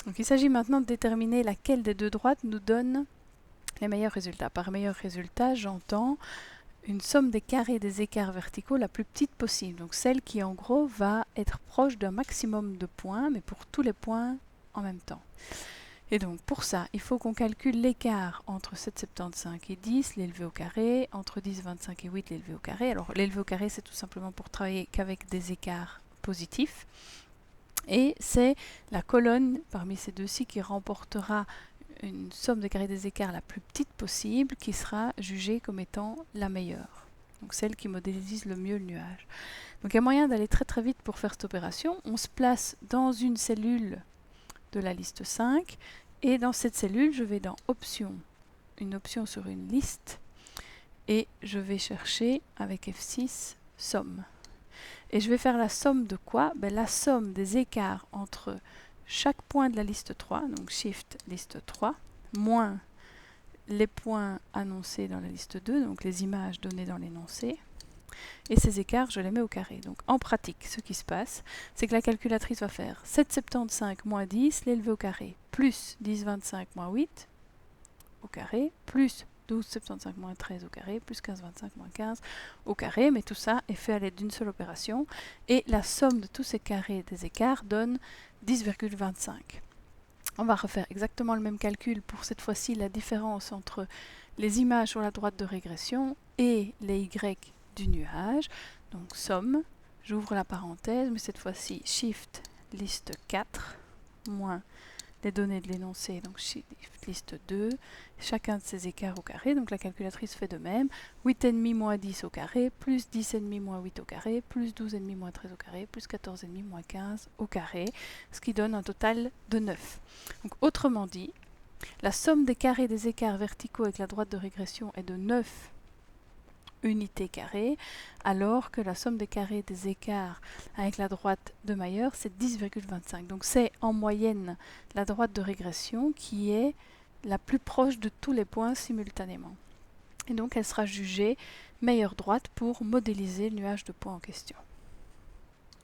Donc il s'agit maintenant de déterminer laquelle des deux droites nous donne les meilleurs résultats. Par meilleurs résultats, j'entends une somme des carrés des écarts verticaux la plus petite possible. Donc celle qui en gros va être proche d'un maximum de points, mais pour tous les points en même temps. Et donc pour ça, il faut qu'on calcule l'écart entre 7,75 et 10, l'élevé au carré, entre 10, 25 et 8, l'élevé au carré. Alors l'élevé au carré, c'est tout simplement pour travailler qu'avec des écarts positifs. Et c'est la colonne parmi ces deux-ci qui remportera une somme de carrés des écarts la plus petite possible qui sera jugée comme étant la meilleure. Donc celle qui modélise le mieux le nuage. Donc il y a moyen d'aller très très vite pour faire cette opération. On se place dans une cellule de la liste 5 et dans cette cellule, je vais dans Options, une option sur une liste et je vais chercher avec F6 Somme. Et je vais faire la somme de quoi? La somme des écarts entre chaque point de la liste 3, donc Shift liste 3, moins les points annoncés dans la liste 2, donc les images données dans l'énoncé. Et ces écarts, je les mets au carré. Donc en pratique, ce qui se passe, c'est que la calculatrice va faire 7,75 moins 10, l'élevé au carré, plus 10,25 moins 8 au carré, plus 12,75 moins 13 au carré, plus 15,25 moins 15 au carré, mais tout ça est fait à l'aide d'une seule opération, et la somme de tous ces carrés des écarts donne 10,25. On va refaire exactement le même calcul pour cette fois-ci la différence entre les images sur la droite de régression et les Y du nuage. Donc somme, j'ouvre la parenthèse, mais cette fois-ci Shift liste 4 moins les données de l'énoncé, donc Shift liste 2, chacun de ces écarts au carré, donc la calculatrice fait de même, 8,5 moins 10 au carré, plus 10,5 moins 8 au carré, plus 12,5 moins 13 au carré, plus 14,5 moins 15 au carré, ce qui donne un total de 9. Donc autrement dit, la somme des carrés des écarts verticaux avec la droite de régression est de 9 unités carrées, alors que la somme des carrés des écarts avec la droite de Mayer, c'est 10,25. Donc c'est en moyenne la droite de régression qui est la plus proche de tous les points simultanément. Et donc elle sera jugée meilleure droite pour modéliser le nuage de points en question.